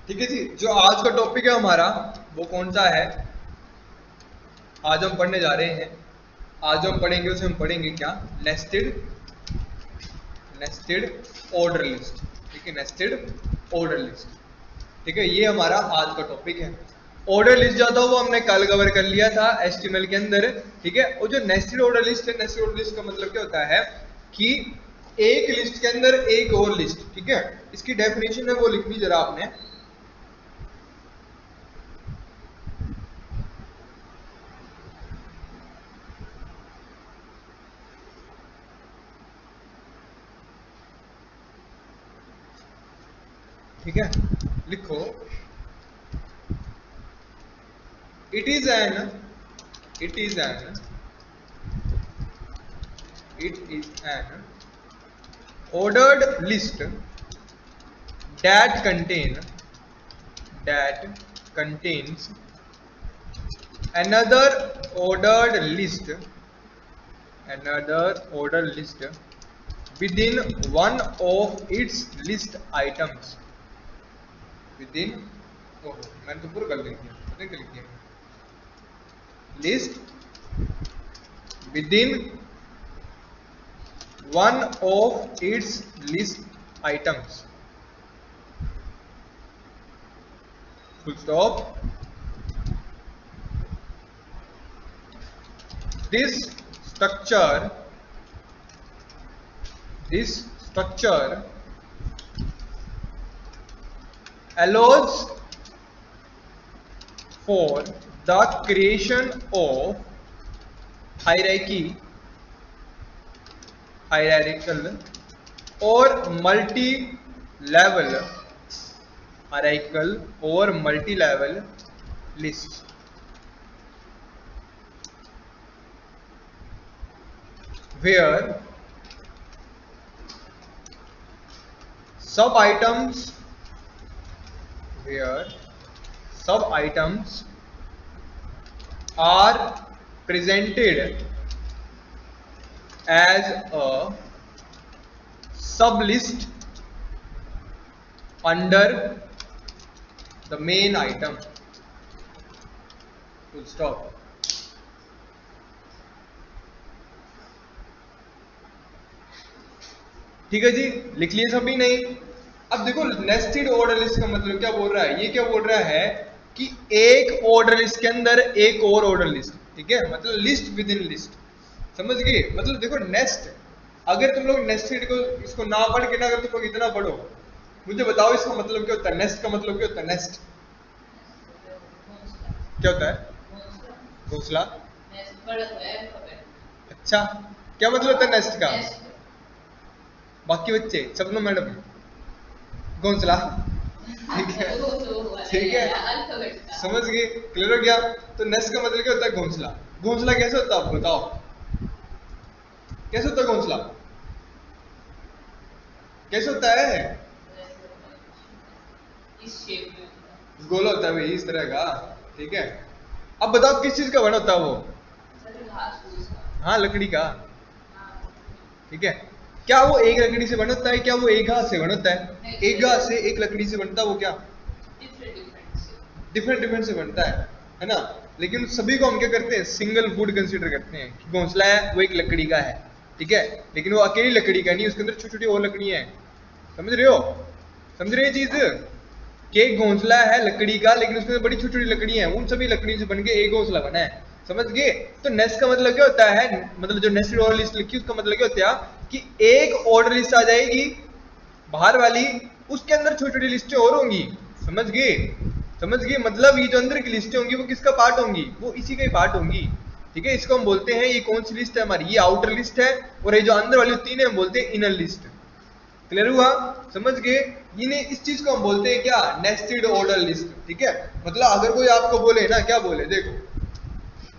ठीक है जी, जो आज का टॉपिक है हमारा वो कौन सा है? आज हम पढ़ने जा रहे हैं, आज हम पढ़ेंगे उसे हम पढ़ेंगे क्या? Nested order list. ठीक है, नेस्टेड ऑर्डर लिस्ट। ठीक है, ये हमारा आज का टॉपिक है। ऑर्डर लिस्ट जो था वो हमने कल कवर कर लिया था HTML के अंदर। ठीक है, और जो नेस्टेड ऑर्डर लिस्ट है, नेस्टेड ऑर्डर लिस्ट का मतलब क्या होता है कि एक लिस्ट के अंदर एक और लिस्ट। ठीक है, इसकी डेफिनेशन है वो लिखनी जरा आपने। ठीक है, लिखो, it is an ordered list that contains another ordered list within one of its list items within मैंने तो पूरा कर लिख दिया, पता क्या लिख दिया? List within one of its list items, full stop. This structure allows for the creation of hierarchical or multi-level lists where sub items are presented as a sublist under the main item, full stop. ठीक है जी, लिख लिए सभी? नहीं? अब देखो, nested order list का मतलब क्या बोल रहा है? ये क्या बोल रहा है कि एक ऑर्डर लिस्ट के अंदर एक और ऑर्डर लिस्ट। ठीक है, मतलब लिस्ट विद इन लिस्ट, समझ गए? मतलब देखो, नेस्ट, अगर तुम लोग नेस्टेड को इसको ना पढ़ के ना, अगर तुम लोग इतना पढ़ो, मुझे बताओ इसका मतलब क्या होता है? नेस्ट का मतलब क्या होता है? नेस्ट क्या होता है? घोंसला। अच्छा, क्या मतलब होता है नेस्ट का? बाकी बच्चे सब लोग मैडम घोंसला। ठीक है, ठीक है, समझ गए? क्लियर हो गया? तो नेस्ट का मतलब क्या होता है? घोंसला। घोंसला कैसे होता है आप बताओ, कैसे होता है घोंसला? कैसे होता है? गोल होता है भाई, इस तरह का। ठीक है, अब बताओ किस चीज का बना होता है वो? हाँ, लकड़ी का। ठीक है, क्या वो एक लकड़ी से बना होता है? क्या वो एक घास से बना होता है? एक घास से, एक लकड़ी से बनता है वो क्या? डिफरेंट से बनता है ना? लेकिन सभी को हम क्या करते हैं? सिंगल वुड कंसीडर करते हैं कि घोंसला है वो एक लकड़ी का है। ठीक है, लेकिन वो अकेली लकड़ी का नहीं, उसके अंदर छोटी छोटी और लकड़ियां हैं। समझ रहे हो? समझ रहे चीज कि एक घोंसला है लकड़ी का, लेकिन उसके अंदर बड़ी छोटी छोटी लकड़ियां हैं, उन सभी लकड़ी से बन के एक घोंसला बना है। समझ गए? तो नेस्ट का मतलब क्या होता है? मतलब जो नेस्टेड ऑर्डर लिस्ट लिखी उसका मतलब क्या होता है कि एक ऑर्डर लिस्ट आ जाएगी बाहर वाली, उसके अंदर छोटी छोटी लिस्टें और होंगी। समझ गए? मतलब ये जो अंदर की लिस्टें होंगी वो किसका पार्ट होंगी? वो इसी का ही पार्ट होंगी। ठीक है, इसको हम बोलते हैं, ये कौन सी लिस्ट है हमारी? ये आउटर लिस्ट है, और ये जो अंदर वाली तीन है हम बोलते हैं इनर लिस्ट। क्लियर हुआ? समझ गए? इस चीज को हम बोलते हैं क्या? Nested order list. ठीक है, मतलब अगर कोई आपको बोले ना, क्या बोले, देखो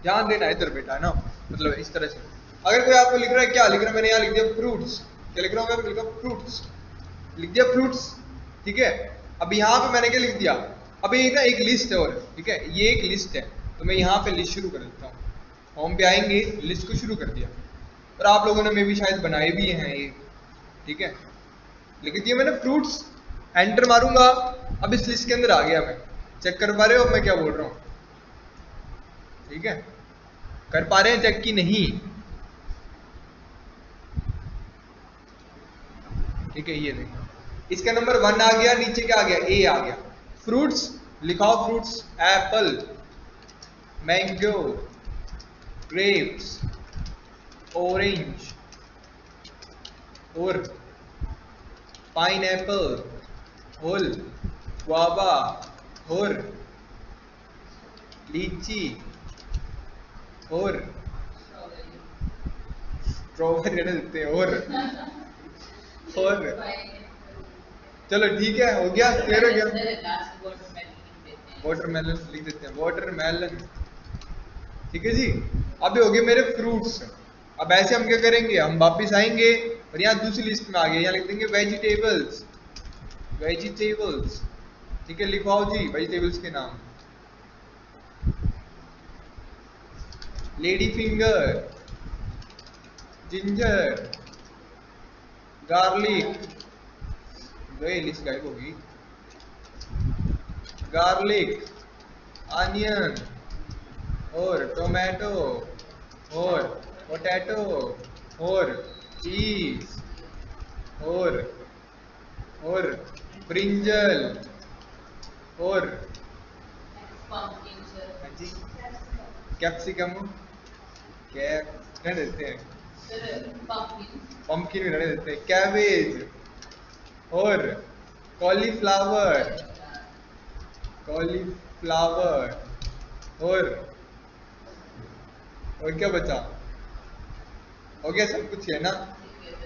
ध्यान देना इधर बेटा, है ना? मतलब इस तरह से अगर कोई आपको लिख रहा है, क्या लिख रहा है? मैंने यहाँ लिख दिया फ्रूट्स। क्या लिख रहा हूँ? लिख दिया फ्रूट्स। ठीक है, अब यहाँ पे मैंने क्या लिख दिया? अब ये ना एक लिस्ट है, और ठीक है, ये एक लिस्ट है, तो मैं यहाँ पे लिस्ट शुरू कर देता हूँ। होम पे आएंगे, लिस्ट को शुरू कर दिया, और आप लोगों ने मे भी शायद बनाए भी हैं ये। ठीक है, लिख दिया मैंने फ्रूट्स, एंटर मारूंगा अब इस लिस्ट के अंदर आ गया मैं, चेक कर पा रहे हो मैं क्या बोल रहा हूँ? ठीक है, कर पा रहे हैं चेक की नहीं? ठीक है, ये देखो इसका नंबर 1 आ गया, नीचे क्या आ गया? ए आ गया। फ्रूट्स लिखाओ, fruits apple, mango, grapes, orange और पाइनएप्पल और गुआवा और लीची और स्ट्रॉबेरी देते हैं और चलो ठीक है, हो गया, क्लियर हो गया। वाटरमेलन लिख देते हैं, वाटरमेलन। ठीक है जी, अब ये हो गए मेरे फ्रूट्स। अब ऐसे हम क्या करेंगे, हम वापिस आएंगे और यहाँ दूसरी लिस्ट में आ गए, यहाँ लिख देंगे वेजिटेबल्स, वेजिटेबल्स। ठीक है, लिखवाओ जी वेजिटेबल्स के नाम। लेडी फिंगर, जिंजर, गार्लिक, गई लिस्ट गायब होगी, गार्लिक, अनियन और टोमेटो और पोटैटो और चीज और ब्रिंजल और कैप्सिकम, क्या देते हैं, पंपकिन भी रहने देते हैं, कैबेज और कॉलीफ्लावर, और क्या बचा? हो गया सब कुछ है ना।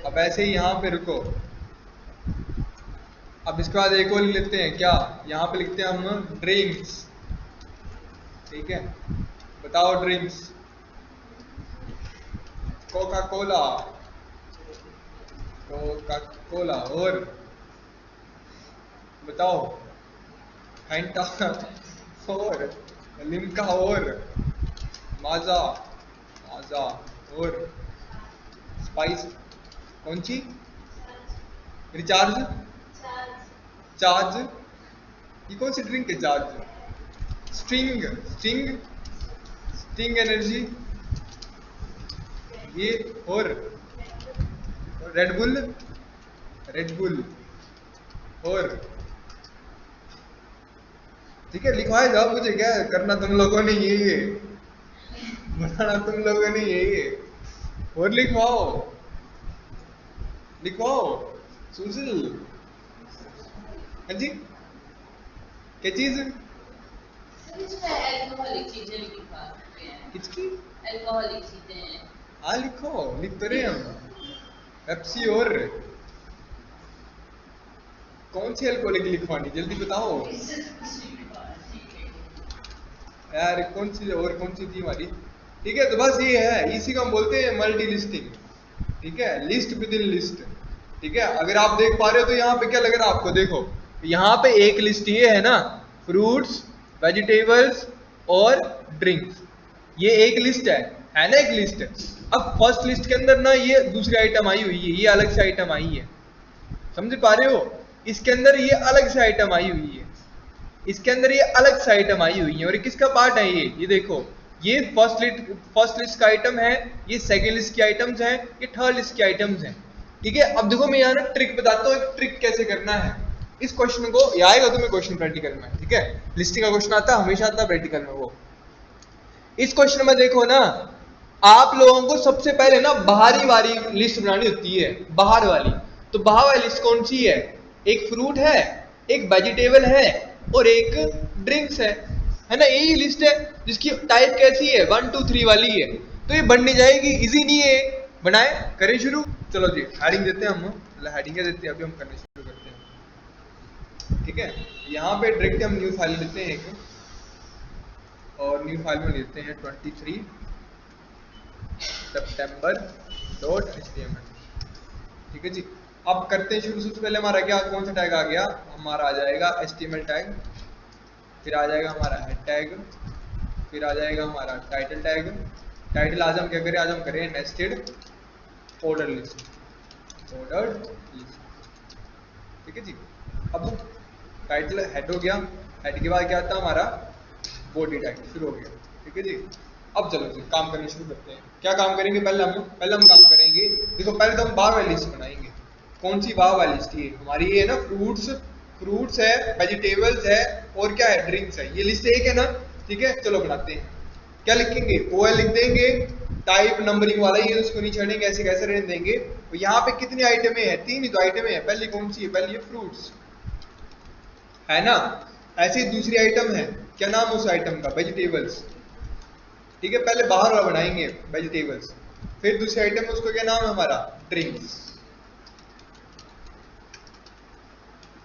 अब ऐसे ही यहाँ पे रुको, अब इसके बाद एक और लेते हैं, क्या यहाँ पे लिखते हैं हम ड्रिंक्स। ठीक है, बताओ ड्रिंक्स, कोका कोला, और बताओ फैंटा और लिम्का और माजा और स्पाइस, कौन सी, रिचार्ज, चार्ज, ये कौन सी ड्रिंक है चार्ज, स्टिंग एनर्जी, ये और रेड बुल और ठीक है, लिखवाए जाओ, मुझे क्या करना तुम लोगों ने, ये बनाना तुम लोगों ने, ये और लिखवाओ सुजिल। हाँ जी, क्या चीज, किसकी, अल्कोहलिक चीजें। हाँ लिखो, लिख तो रहे हम, पेप्सी और कौन सी अल्कोहलिक लिखवानी, जल्दी बताओ यार, कौन सी और कौन सी थी हमारी। ठीक है, तो बस ये है, इसी को हम बोलते हैं मल्टी लिस्टिंग। ठीक है, लिस्ट विद इन लिस्ट। ठीक है, अगर आप देख पा रहे हो तो यहाँ पे क्या लग रहा है आपको, देखो यहाँ पे एक लिस्ट ये है ना, फ्रूट्स, वेजिटेबल्स और ड्रिंक्स, ये एक लिस्ट है ना, एक लिस्ट। अब फर्स्ट लिस्ट के अंदर ना ये दूसरी आइटम आई हुई है, ये अलग से आइटम आई है, समझ पा रहे हो, इसके अंदर ये अलग से आइटम आई हुई है, इसके अंदर ये अलग से आइटम आई हुई है, और किसका पार्ट है ये देखो, ये फर्स्ट लिस्ट का आइटम है, ये सेकंड लिस्ट की आइटम्स हैं, ये थर्ड लिस्ट की आइटम्स हैं। ठीक है, अब देखो मैं यहाँ ना ट्रिक बताता हूँ, एक ट्रिक कैसे करना है इस क्वेश्चन को, ये आएगा तुम्हें क्वेश्चन प्रैक्टिकल में। ठीक है, लिस्टिंग का क्वेश्चन आता है, हमेशा आता है प्रैक्टिकल में। वो इस क्वेश्चन में देखो ना, आप लोगों को सबसे पहले ना बाहरी वाली लिस्ट बनानी होती है, बाहर वाली। तो बाहर वाली लिस्ट कौन सी है, एक फ्रूट है, एक वेजिटेबल है और एक ड्रिंक्स है ना, यही लिस्ट है जिसकी टाइप कैसी है, 1 2 3 वाली है, तो ये बननी जाएगी, इजी नहीं है, बनाए, करें शुरू। चलो जी, हेडिंग देते हैं हम, मतलब हेडिंग क्या देते हैं, अभी हम करने शुरू करते हैं। ठीक है, यहाँ पे डायरेक्ट हम न्यू फाइल लेते हैं एक, और न्यू फाइल में लेते हैं 23 september.html। ठीक है जी, अब करते हैं शुरू। सबसे पहले हमारा क्या, कौन सा टैग आ गया, हमारा आ जाएगा HTML टैग, फिर आ जाएगा हमारा हेड टैग, फिर आ जाएगा हमारा टाइटल टैग। टाइटल आज हम क्या करें, आज हम करें नेस्टेड ऑर्डर लिस्ट। ठीक है जी, अब टाइटल हेड हो गया, हेड के बाद क्या आता है हमारा बॉडी टैग शुरू हो गया। ठीक है जी, अब चलो जी काम करना शुरू करते हैं। क्या काम करेंगे पहले हम काम करेंगे, देखो पहले तो हम बाहर वाली लिस्ट बनाएंगे। कौन सी बाहर वाली लिस्ट? ये हमारी ये है ना, फ्रूट्स है, वेजिटेबल्स है और क्या है, ड्रिंक्स है। ये लिस्ट एक है ना, ठीक है। चलो बनाते हैं। क्या लिखेंगे? OL लिख देंगे, टाइप नंबरिंग वाला ये उसको नहीं छेड़ेंगे, ऐसे कैसे रहने देंगे। तो यहाँ पे कितनी आइटमें हैं? 3 ही तो आइटमें हैं। पहली कौन सी है? पहली है फ्रूट्स, है ना। ऐसे ही दूसरी आइटम है, क्या नाम उस आइटम का? वेजिटेबल्स। ठीक है, पहले बाहर वाला बनाएंगे वेजिटेबल्स, फिर दूसरी आइटम है उसको क्या नाम है हमारा? ड्रिंक्स।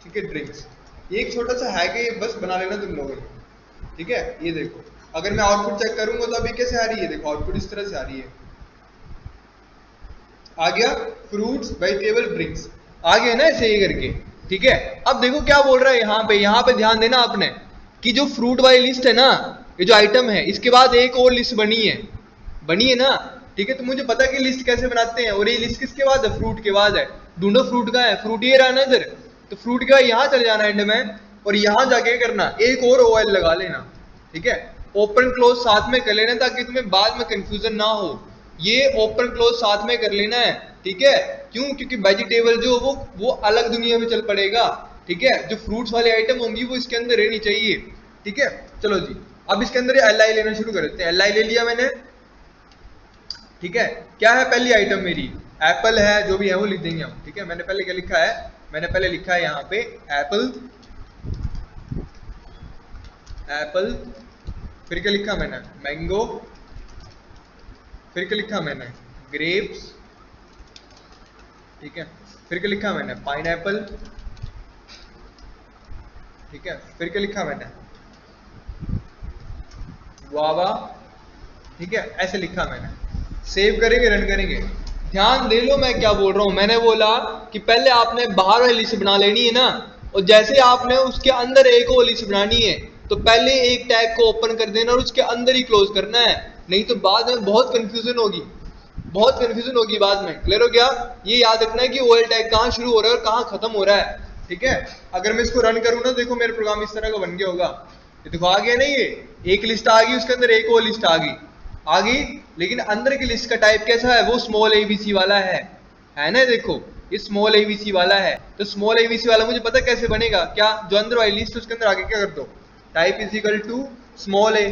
ठीक है, ड्रिंक्स। ये एक छोटा सा है कि बस बना लेना तुम लोगों ने। ठीक है, ये देखो अगर मैं आउटपुट चेक करूंगा तो अभी कैसे आ रही है? देखो आउटपुट इस तरह से आ रही है, आ गया फ्रूट्स वेजिटेबल ड्रिंक्स, आ गया ना ऐसे ये करके। ठीक है, अब देखो क्या बोल रहा है यहाँ पे ध्यान देना आपने कि जो फ्रूट वाली लिस्ट है ना, ये जो आइटम है, इसके बाद एक और लिस्ट बनी है ना। ठीक है, तो मुझे पता है कि लिस्ट कैसे बनाते हैं, और ये लिस्ट किसके बाद है? फ्रूट के बाद है। ढूंढो फ्रूट का है, फ्रूट ये रहा ना इधर, तो फ्रूट के बाद यहाँ चले जाना एंड में, और यहाँ जाके करना एक और OL लगा लेना। ठीक है, ओपन क्लोज साथ में कर लेना ताकि तुम्हें बाद में कंफ्यूजन ना हो। ये ओपन क्लोज साथ में कर लेना है। ठीक है, क्यों? क्योंकि वेजिटेबल जो वो अलग दुनिया में चल पड़ेगा। ठीक है, जो फ्रूट्स वाली आइटम होंगी वो इसके अंदर रहनी चाहिए। ठीक है, चलो जी अब इसके अंदर LI लेना शुरू कर देते हैं। LI ले लिया मैंने। ठीक है, क्या है पहली आइटम मेरी? एप्पल है, जो भी है वो लिख देंगे हम। ठीक है, मैंने पहले क्या लिखा है? मैंने पहले लिखा है यहाँ पे एप्पल, फिर क्या लिखा मैंने? मैंगो, फिर क्या लिखा मैंने? ग्रेप्स। ठीक है, फिर क्या लिखा मैंने? पाइनएप्पल। ठीक है, फिर क्या लिखा मैंने? गुआवा। ठीक है, ऐसे लिखा मैंने। सेव करेंगे, रन करेंगे। ध्यान दे लो मैं क्या बोल रहा हूं। मैंने बोला कि पहले आपने बाहर वाली लिस्ट बना लेनी है ना, और जैसे आपने उसके अंदर एक और लिस्ट बनानी है तो पहले एक टैग को ओपन कर देना और उसके अंदर ही क्लोज करना है, नहीं तो बाद में बहुत कंफ्यूजन होगी बाद में। क्लियर हो गया? ये याद रखना है कि OL टैग कहाँ शुरू हो रहा है और कहाँ खत्म हो रहा है। ठीक है, अगर मैं इसको रन करूँ ना, देखो मेरा प्रोग्राम इस तरह का बन गया होगा। ये देखो आ गया ना, ये एक लिस्ट आ गई, उसके अंदर एक और लिस्ट आ गई, लेकिन अंदर की लिस्ट का टाइप कैसा है? वो स्मॉल ABC वाला है ना। देखो ये स्मॉल ABC वाला है, तो स्मॉल ABC वाला मुझे पता कैसे बनेगा। क्या? जो अंदर वाली लिस्ट उसके अंदर आगे क्या कर दो, type is equal to small a,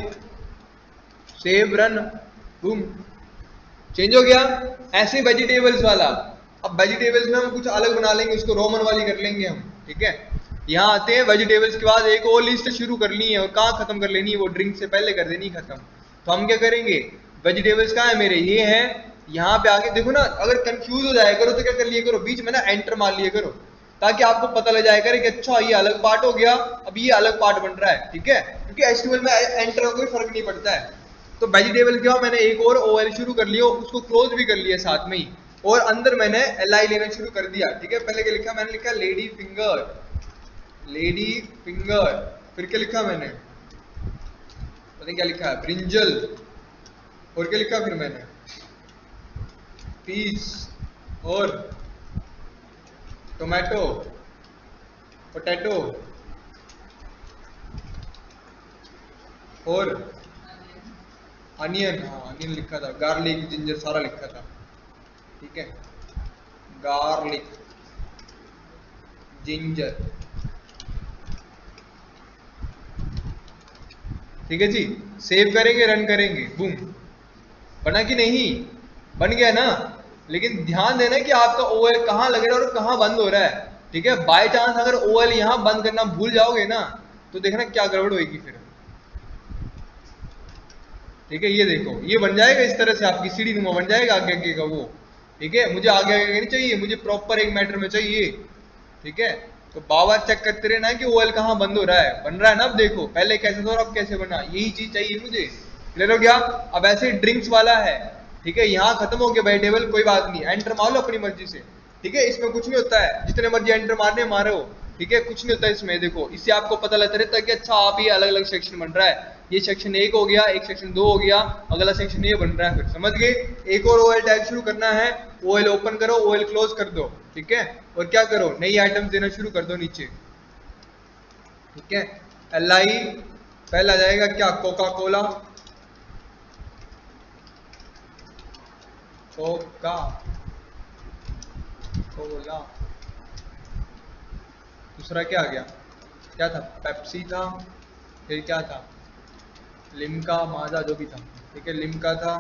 save run, boom, change हो गया। ऐसे वेजिटेबल्स वाला, अब वेजिटेबल्स में हम कुछ अलग बना लेंगे, उसको रोमन वाली कर लेंगे हम। ठीक है, यहाँ आते हैं वेजिटेबल्स के बाद एक और लिस्ट शुरू करनी है, और कहाँ खत्म कर लेनी है? वो ड्रिंक से पहले कर देनी खत्म। तो हम क्या करेंगे? वेजिटेबल्स कहाँ है मेरे? ये है। यहाँ पे आगे देखो ना, अगर कंफ्यूज हो जाया करो तो क्या कर लिया करो, बीच में ना एंटर मार लिया करो, ताकि आपको पता लग जाएगा कि अच्छा ये अलग पार्ट हो गया, अब ये अलग पार्ट बन रहा है। ठीक है, क्योंकि HTML में एंटर का कोई फर्क नहीं पड़ता है। तो वेजिटेबल के बाद मैंने एक और OL शुरू कर लिया, उसको क्लोज भी कर लिया साथ में ही, और अंदर मैंने LI लेना शुरू कर दिया। ठीक है, पहले क्या लिखा? मैंने लिखा लेडी फिंगर, फिर क्या लिखा मैंने? पता नहीं क्या लिखा है, ब्रिंजल, और क्या लिखा फिर मैंने? पीस, और टोमेटो, पोटैटो, और अनियन। हाँ अनियन लिखा था, गार्लिक, जिंजर, सारा लिखा था। ठीक है, गार्लिक, जिंजर। ठीक है जी, सेव करेंगे, रन करेंगे, बूम, बना कि नहीं? बन गया ना। लेकिन ध्यान देना कि आपका OL कहाँ लग रहा है और कहाँ बंद हो रहा है। ठीक है, बाय चांस अगर OL यहाँ बंद करना भूल जाओगे ना, तो देखना क्या गड़बड़ होगी फिर। ठीक है, ये देखो ये बन जाएगा इस तरह से, आपकी सीढ़ी नुमा बन जाएगा आगे आगे का वो। ठीक है, मुझे आगे आगे नहीं चाहिए, मुझे प्रॉपर एक मैटर में चाहिए। ठीक है, तो बार चेक करते रहना है कि OL कहाँ बंद हो रहा है। बन रहा है ना? अब देखो पहले कैसे था और अब कैसे बना, यही चीज चाहिए मुझे। क्लियर हो गया? अब ऐसे ड्रिंक्स वाला है। ठीक है, यहाँ खत्म हो गया वेजिटेबल, कोई बात नहीं, एंटर मार लो अपनी मर्जी से। ठीक है, इसमें कुछ नहीं होता है, जितने मर्जी एंटर मारने मारे हो। ठीक है, कुछ नहीं होता इसमें। देखो इससे आपको पता लगता रहता है कि अच्छा आप ये अलग अलग सेक्शन बन रहा है, ये सेक्शन 1 हो गया, एक सेक्शन 2 हो गया, अगला सेक्शन ये बन रहा है। फिर समझ गए? एक और OL टैग शुरू करना है, OL ओपन करो, OL क्लोज कर दो। ठीक है, और क्या करो, नई आइटम्स देना शुरू कर दो नीचे। ठीक है। Li पहला जाएगा क्या, कोका कोला, कोका कोला। दूसरा क्या आ गया, क्या था, पेप्सी था, फिर क्या था, लिम्का, माजा, जो भी था, ठीक है, लिम्का था,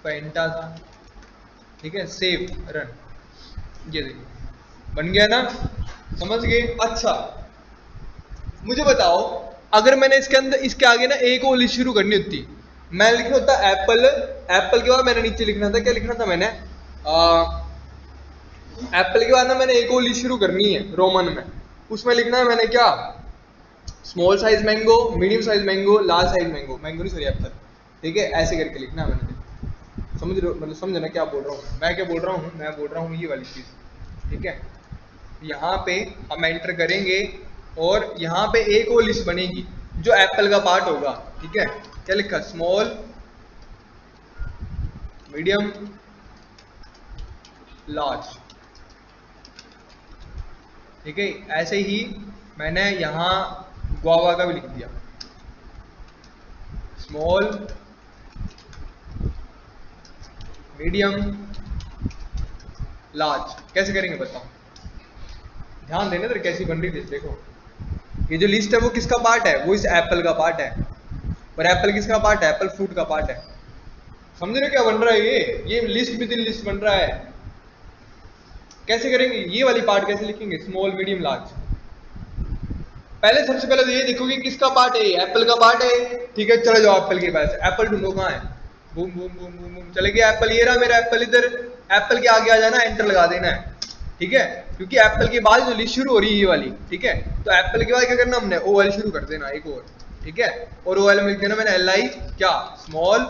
फैंटा था, ठीक है, सेव रन, ये देखिए बन गया ना, समझ गए। अच्छा मुझे बताओ, अगर मैंने इसके अंदर इसके आगे ना एक और लिस्ट शुरू करनी होती, मैं लिखना होता एप्पल, एप्पल के बाद मैंने नीचे लिखना था, क्या लिखना था मैंने, एप्पल के बाद ना मैंने एक और लिस्ट शुरू करनी है रोमन में, उसमें लिखना है मैंने क्या, small size mango, medium size mango, large size mango, mango नहीं सॉरी एप्पल, ठीक है, ऐसे करके लिखना है मैंने। समझ रहे हो, मतलब समझना क्या बोल रहा हूँ मैं, क्या बोल रहा हूँ मैं, बोल रहा हूँ ये वाली चीज, ठीक है। यहाँ पे हम एंटर करेंगे और यहाँ पे एक और लिस्ट बनेगी जो एप्पल का पार्ट होगा, ठीक है। क्या लिखा, स्मॉल, मीडियम, लार्ज, ठीक है। ऐसे ही मैंने यहाँ गुआवा का भी लिख दिया, स्मॉल, मीडियम, लार्ज। कैसे करेंगे बताओ, ध्यान देना तो कैसी बन रही लिस्ट, देखो ये जो लिस्ट है वो किसका पार्ट है, वो इस एप्पल का पार्ट है, और एप्पल किसका पार्ट है, एप्पल फ्रूट का पार्ट है। समझ रहे क्या बन रहा है, ये लिस्ट विद इन लिस्ट बन रहा है। कैसे करेंगे, ये वाली पार्ट कैसे लिखेंगे, स्मॉल, मीडियम, लार्ज। पहले सबसे पहले तो ये देखो कि किसका पार्ट है, एप्पल का पार्ट है, ठीक है। चले जाओ एप्पल के पास, एप्पल ढूंढो कहाँ है, boom boom boom boom boom, चले गया एप्पल, ये रहा मेरा एप्पल इधर। एप्पल के आगे आ जाना, एंटर लगा देना है, ठीक है, क्योंकि एप्पल के बाद जो लिस्ट शुरू हो रही है ये वाली, ठीक है। तो एप्पल के बाद क्या करना हमने, ओ वाली शुरू कर देना एक और, ठीक है। और ओ वाले में लिख देना मैंने एल आई क्या, स्मॉल,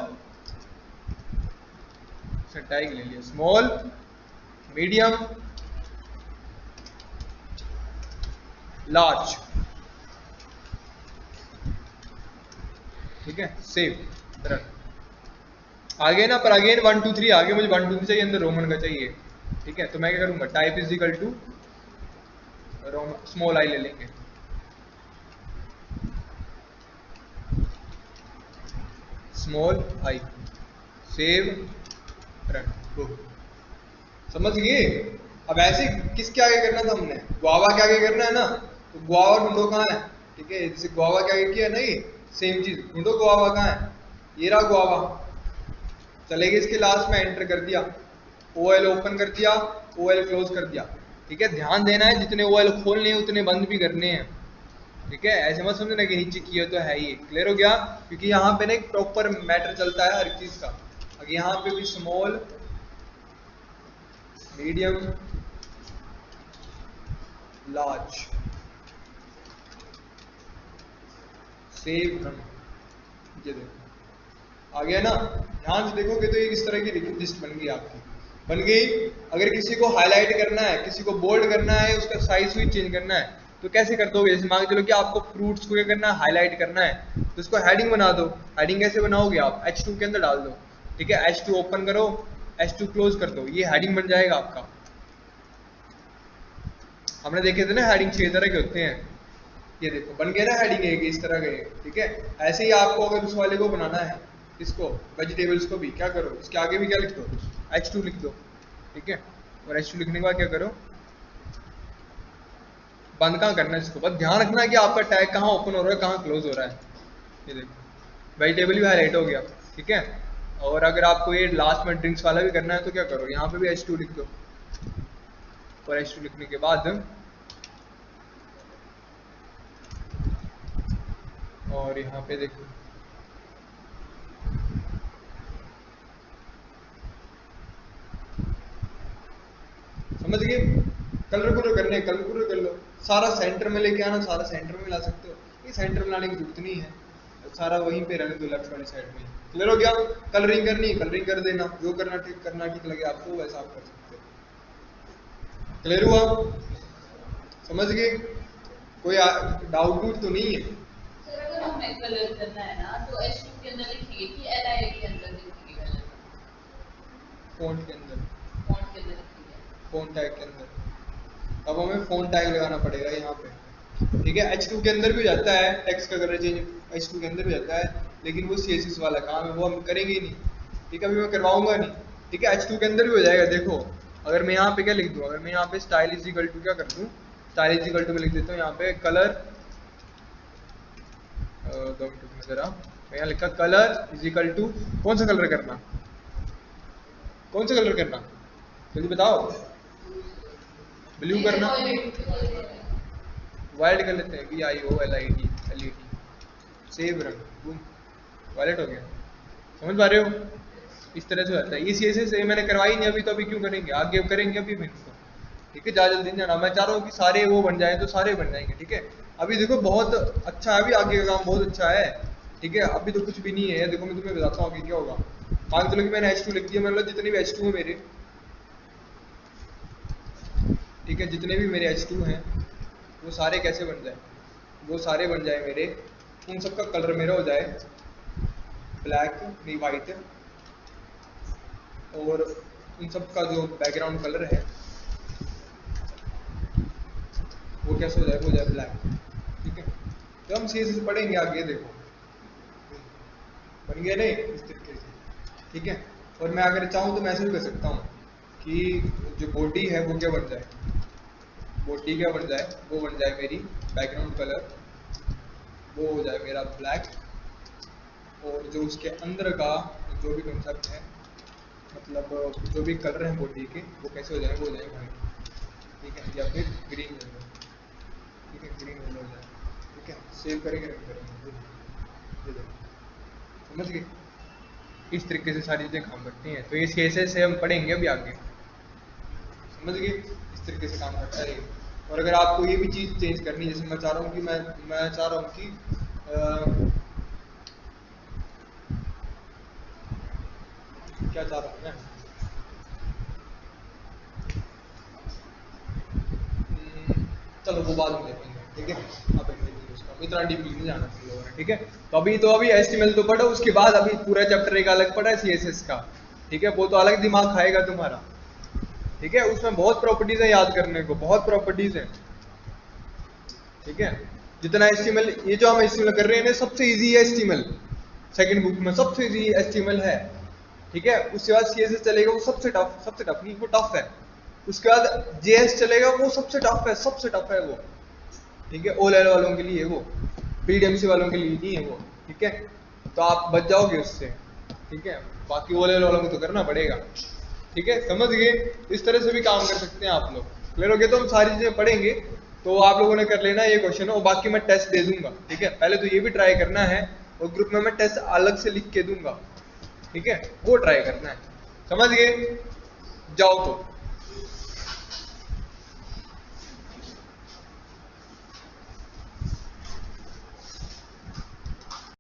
टाइग ले लिया, स्मॉल, मीडियम, लार्ज, ठीक है, सेव रन। आगे ना, पर अगेन 1 2 3 आगे मुझे 1 2 3 चाहिए, अंदर रोमन का चाहिए, ठीक है। तो मैं क्या करूंगा, type is equal to small I ले लेंगे, स्मॉल आई, सेव रन, समझ गए। अब ऐसे किसके आगे करना था हमने, गुआवा के आगे करना है ना, तो गुआवा ढूंढो कहाँ है, ठीक है। जैसे गुआवा के आगे किया नहीं, सेम चीज ढूंढो, गुआवा कहाँ है, ये रहा गुआवा। चलेगा इसके लास्ट में एंटर कर दिया, ओएल ओपन कर दिया, ओएल क्लोज कर दिया, ठीक है। ध्यान देना है जितने ओएल खोलने हैं उतने बंद भी करने हैं, ठीक है। ऐसे मत समझना कि नीचे किया तो है ही, क्लियर हो गया। क्योंकि यहाँ पे ना एक प्रॉपर मैटर चलता है हर चीज का। अगर यहाँ पे भी small, medium, large, save run, ये देखो आ गया ना। ध्यान से देखोगे तो एक इस तरह की लिस्ट बन गई आपकी, बन गई। अगर किसी को हाईलाइट करना है, किसी को बोल्ड करना है, उसका साइज भी चेंज करना है, तो कैसे कर दोगे। जैसे मान के चलो कि आपको फ्रूट्स को क्या करना है, हाईलाइट करना है, तो उसको हेडिंग बना दो। हेडिंग कैसे बनाओगे आप, H2 के अंदर डाल दो, ठीक है। H2 ओपन करो, H2 क्लोज कर दो, ये हेडिंग बन जाएगा आपका। हमने देखे थे ना हेडिंग 6 तरह के होते हैं, ये देखो बन गया ना हेडिंग एक इस तरह के, ठीक है। ऐसे ही आपको अगर उस वाले को बनाना है, इसको वेजिटेबल्स को भी क्या करो, इसके आगे भी क्या लिख दो, H2 लिख दो, ठीक है। और H2 लिखने के बाद क्या करो, बंद कहाँ करना है इसको, बस ध्यान रखना है कि आपका टैग कहाँ ओपन हो रहा है, कहाँ क्लोज हो रहा है। ये देखो वेजिटेबल भी हाईलाइट हो गया, ठीक है। और अगर आपको ये लास्ट में ड्रिंक्स वाला भी करना है तो क्या करो, यहाँ पे भी H2 लिख दो, और H2 लिखने के बाद और यहाँ पे देखो समझ गए। कलर पूरे करने, कलर पूरे कर लो, सारा सेंटर में लेके आना, सारा सेंटर में ला सकते हो, ये सेंटर में लाने की जरूरत नहीं है, सारा वहीं पे रहने दो लेफ्ट वाली साइड में। क्लियर हो गया। कलरिंग करनी कलरिंग कर देना, जो करना ठीक लगे आपको वैसा आप कर सकते हो। क्लियर हुआ, समझ गए, कोई डाउट तो नहीं है। सर अगर हमें कलर करना है ना तो H2 के अंदर लिखिए कि LI के अंदर लिखिए कलर, फॉन्ट के अंदर, फॉन्ट के अंदर लिखिए, फॉन्ट टैग के अंदर। अब हमें फॉन्ट टैग लगाना पड़ेगा यहाँ पे, ठीक है। H2 के अंदर भी हो जाता है टेक्स्ट का कलर चेंज, H2 के अंदर भी जाता है, लेकिन वो CSS वाला काम है, वो हम करेंगे ही नहीं। ठीक है, अभी मैं करवाऊंगा नहीं। ठीक है, H2 के अंदर भी हो जाएगा। देखो अगर मैं यहाँ पे क्या लिख दूँ, अगर मैं यहाँ पे स्टाइल इज इक्वल टू क्या कर दूँ, स्टाइल इज इक्वल टू में लिख देता हूँ यहाँ पे कलर, 2 मिनट में जरा, मैं यहाँ लिखा कलर इज इक्वल टू, कौन सा कलर करना, कौन सा कलर करना, जल्दी बताओ। ब्लू करना, वायलेट कर लेते हैं, VIOLIT, सेव रंग, बूम, वायलेट हो गया। समझ पा रहे हो, इस तरह से होता है। ये CSS मैंने करवाई नहीं अभी, तो अभी क्यों करेंगे, आगे करेंगे अभी मैं इसको। ठीक है, ज़्यादा जल्दी नहीं जाना, मैं चाह रहा हूँ कि सारे वो बन जाए तो सारे बन जाएंगे। ठीक है, अभी देखो बहुत अच्छा है, अभी आगे का काम बहुत अच्छा है। ठीक है, अभी तो कुछ भी नहीं है, देखो मैं तुम्हें बताता हूँ आगे क्या होगा। मान चलो कि मैंने H2 लिख दिया, मतलब जितने भी H2 है मेरे, ठीक है, जितने भी मेरे H2 हैं वो सारे कैसे बन जाए, वो सारे बन जाए मेरे, उन सबका कलर मेरा हो जाए ब्लैक नहीं वाइट, और इन सब का जो बैकग्राउंड कलर है वो कैसे हो जाए, वो हो जाए ब्लैक। ठीक है, तो हम CSS पढ़ेंगे आगे, देखो बन गया नहीं इस तरीके से। ठीक है, और मैं अगर चाहूँ तो मैं ऐसे भी कर सकता हूँ कि जो बॉडी है वो क्या बन जाए, बॉडी क्या बन जाए, वो बन जाए मेरी बैकग्राउंड कलर, वो हो जाए मेरा ब्लैक, और जो उसके अंदर का जो भी कंसेप्ट है, मतलब जो भी कलर है बॉडी के, वो कैसे हो जाए, वो हो जाए वाइट। ठीक है, या फिर ग्रीन हो जाए। ठीक है, ग्रीन हो जाए। ठीक है, सेव करेंगे, रन करेंगे, समझ गए। इस तरीके से सारी चीज़ें काम करती हैं, तो ये CSS से हम पढ़ेंगे अभी आगे, समझ गए, इस तरीके से काम करता है। और अगर आपको ये भी चीज़ चेंज करनी है, जैसे मैं चाह रहा हूँ कि मैं चाह रहा हूँ कि क्या चाह रहा हूँ मैं, चलो वो बाद में देखेंगे। ठीक है, अब इतना डीपली नहीं जाना चाहिए। ठीक है, तो अभी HTML तो पढ़ो, उसके बाद अभी पूरा चैप्टर एक अलग पढ़ा है CSS का। ठीक है, वो तो अलग दिमाग खाएगा तुम्हारा। ठीक है, उसमें बहुत प्रॉपर्टीज है याद करने को, बहुत प्रॉपर्टीज है। ठीक है, जितना HTML, ये जो हम HTML कर रहे हैं सबसे इजी है HTML, सेकंड बुक में सबसे इजी HTML है। ठीक है, उसके बाद CSS चलेगा, वो सबसे टफ नहीं, वो टफ है। उसके बाद JS चलेगा, वो सबसे टफ है, सबसे टफ है वो। ठीक है, O लेवल वालों के लिए वो, PDMC वालों के लिए नहीं है वो। ठीक है, तो आप बच जाओगे उससे। ठीक है, बाकी O लेवल वालों को तो करना पड़ेगा। ठीक है, समझ गए, इस तरह से भी काम कर सकते हैं आप लोग। क्लियर हो गया, तो हम सारी चीजें पढ़ेंगे, तो आप लोगों ने कर लेना ये क्वेश्चन, और बाकी मैं टेस्ट दे दूंगा। ठीक है, पहले तो ये भी ट्राई करना है, और ग्रुप में मैं टेस्ट अलग से लिख के दूंगा। ठीक है, वो ट्राई करना है, समझ गए, जाओ तो।